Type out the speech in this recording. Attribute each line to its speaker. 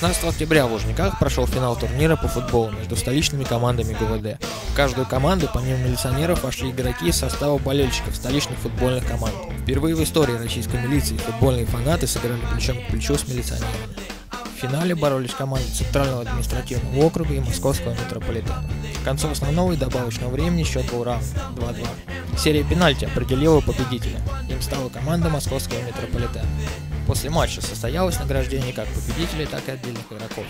Speaker 1: 16 октября в Лужниках прошел финал турнира по футболу между столичными командами ГУВД. В каждую команду, помимо милиционеров, вошли игроки из состава болельщиков столичных футбольных команд. Впервые в истории российской милиции футбольные фанаты сыграли плечом к плечу с милиционерами. В финале боролись команды Центрального административного округа и Московского метрополитена. К концу основного и добавочного времени счет был равен 2-2. Серия пенальти определила победителя. Им стала команда Московского метрополитена. После матча состоялось награждение как победителей, так и отдельных игроков.